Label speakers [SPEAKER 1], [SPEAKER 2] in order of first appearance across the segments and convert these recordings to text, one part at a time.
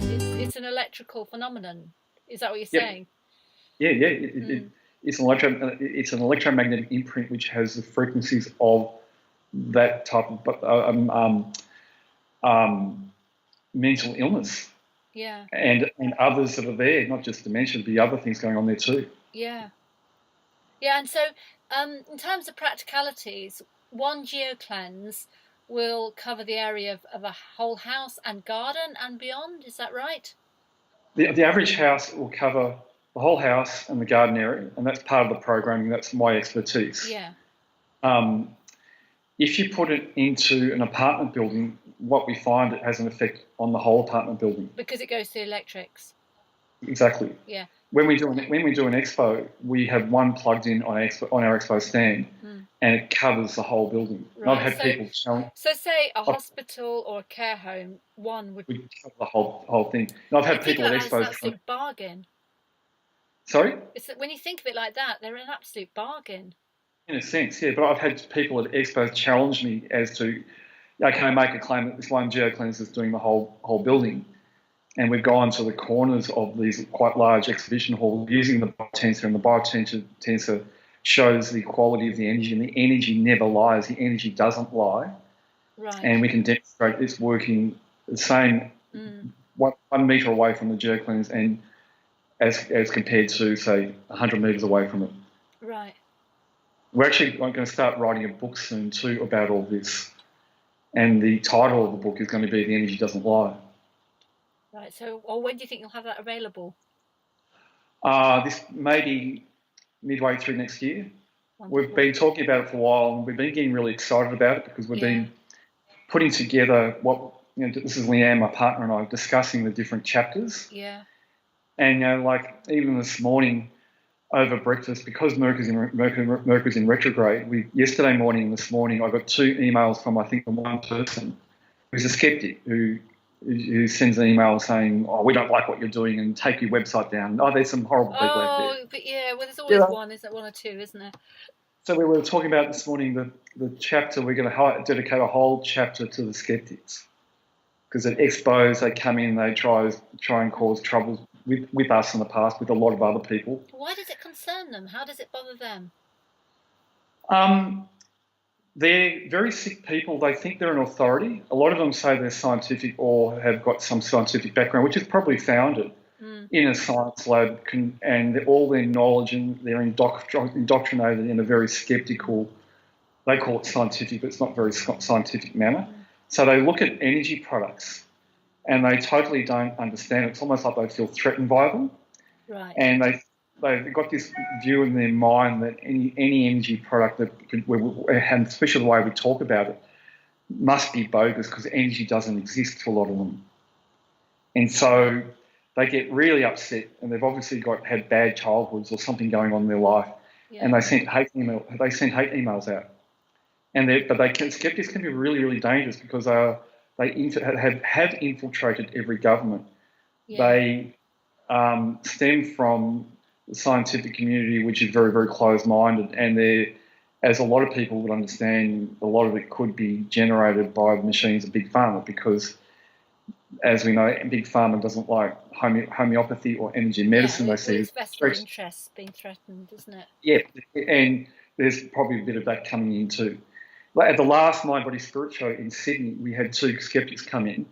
[SPEAKER 1] It's an electrical phenomenon. Is that what you're saying?
[SPEAKER 2] Yeah. It's an electromagnetic imprint which has the frequencies of that type of mental illness.
[SPEAKER 1] Yeah.
[SPEAKER 2] And others that are there, not just dementia, the other things going on there too.
[SPEAKER 1] Yeah. Yeah, and so in terms of practicalities, one geo-cleanse will cover the area of a whole house and garden and beyond, is that right?
[SPEAKER 2] The average house will cover the whole house and the garden area, and that's part of the programming. That's my expertise.
[SPEAKER 1] Yeah.
[SPEAKER 2] If you put it into an apartment building, what we find, it has an effect on the whole apartment building.
[SPEAKER 1] Because it goes through electrics.
[SPEAKER 2] Exactly.
[SPEAKER 1] Yeah.
[SPEAKER 2] When we do an expo, we have one plugged in on our expo stand, and it covers the whole building.
[SPEAKER 1] Right.
[SPEAKER 2] I've had people challenge.
[SPEAKER 1] So, say a hospital or a care home, one would
[SPEAKER 2] cover the whole thing. And I've had people at expos.
[SPEAKER 1] That's an absolute bargain.
[SPEAKER 2] Sorry?
[SPEAKER 1] It's that when you think of it like that, they're an absolute bargain.
[SPEAKER 2] In a sense, yeah. But I've had people at expos challenge me as to, can I make a claim that this one geo-cleanse is doing the whole building? And we've gone to the corners of these quite large exhibition halls using the biotensor, and the biotensor shows the quality of the energy, and the energy never lies. The energy doesn't lie.
[SPEAKER 1] Right.
[SPEAKER 2] And we can demonstrate it's working the same 1 metre away from the geo-cleanse and as compared to, say, 100 metres away from it.
[SPEAKER 1] Right.
[SPEAKER 2] We're actually going to start writing a book soon too about all this. And the title of the book is going to be The Energy Doesn't Lie.
[SPEAKER 1] Right, so when do you think you'll have that available?
[SPEAKER 2] This may be midway through next year.
[SPEAKER 1] Wonderful.
[SPEAKER 2] We've been talking about it for a while, and we've been getting really excited about it because we've been putting together this is Leanne, my partner, and I, discussing the different chapters.
[SPEAKER 1] Yeah.
[SPEAKER 2] And, even this morning over breakfast, because Mercury's in retrograde, yesterday morning and this morning, I got 2 emails from, I think, the one person who's a skeptic who sends an email saying, we don't like what you're doing and take your website down. There's some horrible people out there.
[SPEAKER 1] But there's always one, isn't it? One or two, isn't there?
[SPEAKER 2] So we were talking about this morning the chapter, we're going to dedicate a whole chapter to the skeptics. Because at expos, they come in, they try and cause troubles with us in the past, with a lot of other people.
[SPEAKER 1] Why does it concern them? How does it bother them?
[SPEAKER 2] They're very sick people. They think they're an authority. A lot of them say they're scientific or have got some scientific background, which is probably founded in a science lab, and all their knowledge, and they're indoctrinated in a very sceptical, they call it scientific, but it's not very scientific manner. So they look at energy products and they totally don't understand it. It's almost like they feel threatened by them.
[SPEAKER 1] Right.
[SPEAKER 2] And they've got this view in their mind that any energy product and especially the way we talk about it, must be bogus because energy doesn't exist to a lot of them. And so they get really upset, and they've obviously had bad childhoods or something going on in their life, and they send hate emails out. Skeptics can be really, really dangerous because they have infiltrated every government. Yeah. They stem from the scientific community, which is very, very closed-minded, and as a lot of people would understand, a lot of it could be generated by the machines of Big Pharma because, as we know, Big Pharma doesn't like homeopathy or energy medicine.
[SPEAKER 1] They
[SPEAKER 2] see
[SPEAKER 1] its vested interests being threatened, isn't it?
[SPEAKER 2] Yeah, and there's probably a bit of that coming in too. At the last Mind Body Spirit show in Sydney, we had 2 skeptics come in.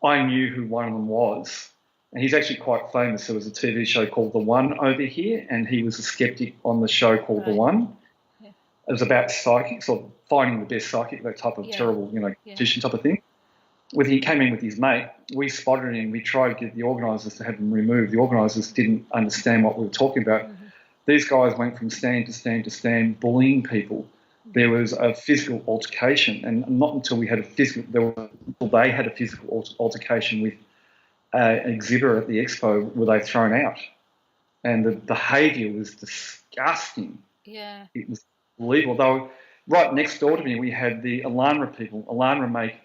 [SPEAKER 2] I knew who one of them was, and he's actually quite famous. There was a TV show called The One over here, and he was a skeptic on the show called The One. Yeah. It was about psychics or finding the best psychic, that type of terrible, magician type of thing. He came in with his mate. We spotted him. We tried to get the organisers to have him removed. The organisers didn't understand what we were talking about. Mm-hmm. These guys went from stand to stand to stand, bullying people. There was a physical altercation, and not until they had a physical altercation with an exhibitor at the expo were they thrown out. And the behaviour was disgusting.
[SPEAKER 1] Yeah.
[SPEAKER 2] It was unbelievable. Though right next door to me, we had the Alanra people. Alanra make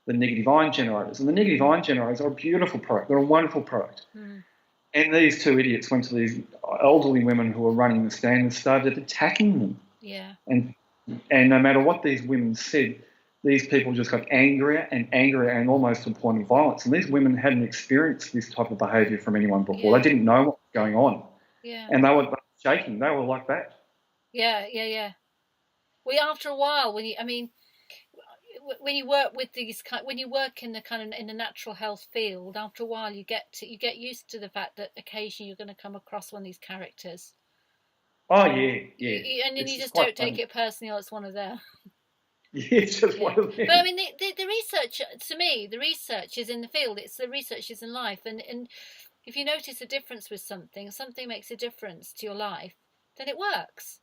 [SPEAKER 2] the negative ion generators, and the negative ion generators are a beautiful product. They're a wonderful product. Mm. And these 2 idiots went to these elderly women who were running the stand and started attacking them.
[SPEAKER 1] Yeah.
[SPEAKER 2] And no matter what these women said, these people just got angrier and angrier and almost to the point of violence. And these women hadn't experienced this type of behaviour from anyone before.
[SPEAKER 1] Yeah.
[SPEAKER 2] They didn't know what was going on.
[SPEAKER 1] Yeah.
[SPEAKER 2] And they were shaking. They were like that.
[SPEAKER 1] Yeah. Well, after a while, when you work with these when you work in the natural health field, after a while you get used to the fact that occasionally you're going to come across one of these characters.
[SPEAKER 2] Oh yeah.
[SPEAKER 1] And then you just don't take it personally. Oh, it's one of them.
[SPEAKER 2] Yeah, it's just one of them.
[SPEAKER 1] But I mean, the research, to me, the research is in the field. It's the research is in life, and if you notice a difference with something makes a difference to your life, then it works.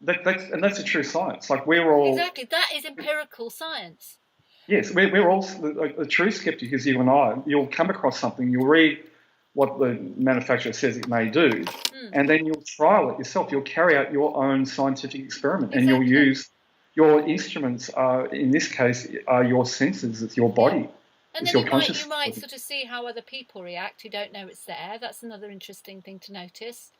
[SPEAKER 2] That's a true science. Like we're all
[SPEAKER 1] exactly, that is empirical science.
[SPEAKER 2] Yes, we're all the true skeptic is you and I. You'll come across something, you'll read what the manufacturer says it may do, and then you'll trial it yourself. You'll carry out your own scientific experiment, and you'll use your instruments. In this case, are your senses. It's your body.
[SPEAKER 1] And then you might sort of see how other people react who don't know it's there. That's another interesting thing to notice.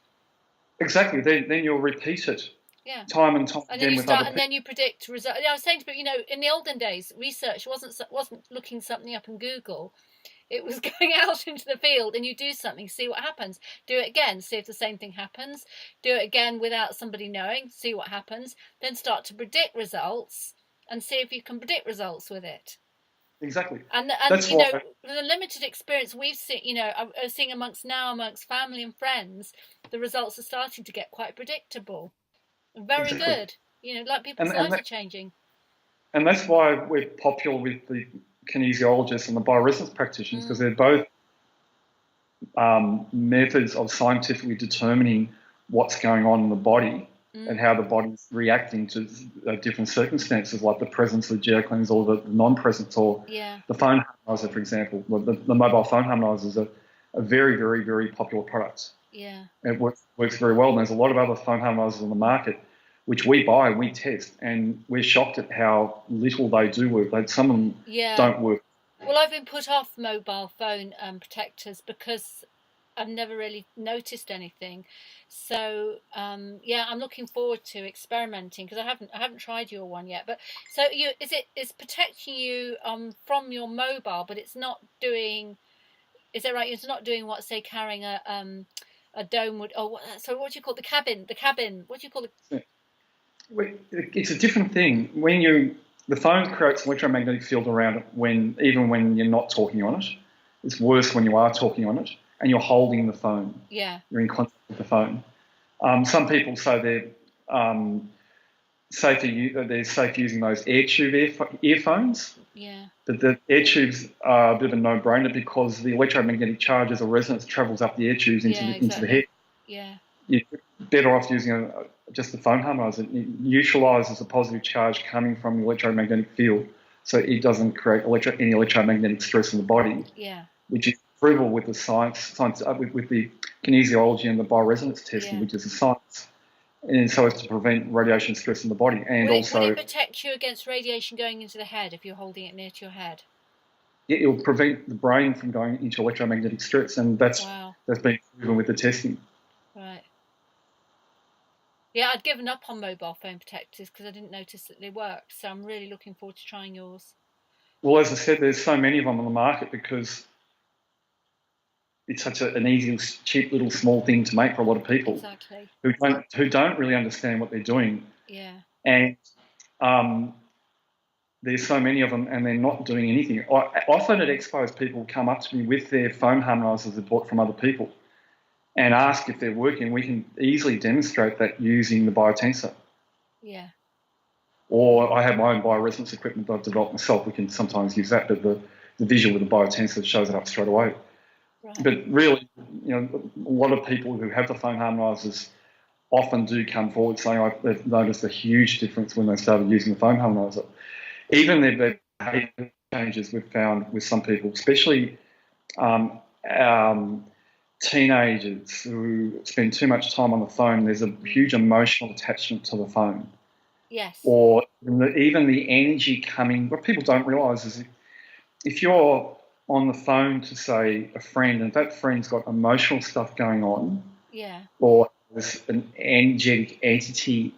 [SPEAKER 2] Exactly. Then you'll repeat it.
[SPEAKER 1] Yeah.
[SPEAKER 2] Time and time again with other people.
[SPEAKER 1] And then you predict results. I was saying to people, in the olden days, research wasn't looking something up in Google. It was going out into the field and you do something, see what happens. Do it again, see if the same thing happens. Do it again without somebody knowing, see what happens. Then start to predict results and see if you can predict results with it.
[SPEAKER 2] Exactly.
[SPEAKER 1] And the limited experience we've seen, seeing amongst family and friends, the results are starting to get quite predictable. Very good. Like people's lives are changing.
[SPEAKER 2] And that's why we're popular with the kinesiologists and the bioresonance practitioners, because they're both methods of scientifically determining what's going on in the body and how the body's reacting to different circumstances, like the presence of geoclins or the non-presence, or the phone harmonizer, for example. The mobile phone harmonizer is a very, very, very popular product.
[SPEAKER 1] Yeah.
[SPEAKER 2] It works very well. And there's a lot of other phone harmonizers on the market which we buy and we test, and we're shocked at how little they do work. Like some of them don't work.
[SPEAKER 1] Well, I've been put off mobile phone protectors because I've never really noticed anything. So I'm looking forward to experimenting, because I haven't tried your one yet. But so it's protecting you from your mobile, but it's not doing. Is that right? It's not doing what, say, carrying a dome would. Oh, so what do you call the cabin? The cabin. What do you call it?
[SPEAKER 2] It's a different thing. The phone creates an electromagnetic field around it even when you're not talking on it. It's worse when you are talking on it and you're holding the phone.
[SPEAKER 1] Yeah.
[SPEAKER 2] You're in contact with the phone. Some people say they're safe using those air tube earphones.
[SPEAKER 1] Yeah.
[SPEAKER 2] But the air tubes are a bit of a no-brainer because the electromagnetic charges or resonance travels up the air tubes into the head.
[SPEAKER 1] Yeah.
[SPEAKER 2] You're better off using just the phone harmonizer. It neutralises the positive charge coming from the electromagnetic field, so it doesn't create any electromagnetic stress in the body.
[SPEAKER 1] Yeah.
[SPEAKER 2] Which is provable with the science with the kinesiology and the bioresonance testing, which is a science, and so as to prevent radiation stress in the body, and
[SPEAKER 1] will
[SPEAKER 2] also
[SPEAKER 1] it protect you against radiation going into the head if you're holding it near to your head?
[SPEAKER 2] It will prevent the brain from going into electromagnetic stress, and that's been proven with the testing.
[SPEAKER 1] Right. Yeah, I'd given up on mobile phone protectors because I didn't notice that they worked. So I'm really looking forward to trying yours.
[SPEAKER 2] Well, as I said, there's so many of them on the market because it's such an easy, cheap, little, small thing to make for a lot of people.
[SPEAKER 1] Exactly.
[SPEAKER 2] who don't really understand what they're doing.
[SPEAKER 1] Yeah.
[SPEAKER 2] And there's so many of them, and they're not doing anything. Often at expos, people come up to me with their phone harmonizers they bought from other people and ask if they're working. We can easily demonstrate that using the biotensor.
[SPEAKER 1] Yeah.
[SPEAKER 2] Or I have my own bioresonance equipment that I've developed myself. We can sometimes use that, but the visual with the biotensor shows it up straight away. Right. But really, a lot of people who have the phone harmonizers often do come forward saying they've noticed a huge difference when they started using the phone harmonizer. Even their behaviour changes we've found with some people, especially teenagers who spend too much time on the phone. There's a huge emotional attachment to the phone.
[SPEAKER 1] Yes.
[SPEAKER 2] Or even the energy coming. What people don't realise is if you're on the phone to, say, a friend, and if that friend's got emotional stuff going on, or there's an energetic entity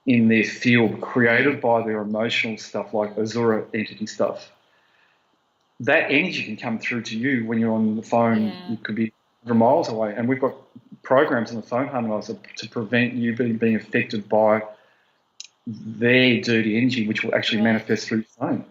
[SPEAKER 2] in their field created by their emotional stuff, like Azura entity stuff, that energy can come through to you when you're on the phone.
[SPEAKER 1] Yeah.
[SPEAKER 2] It could be 100 miles away, and we've got programs on the phone harmonizer to prevent you being affected by their dirty energy, which will actually manifest through your phone.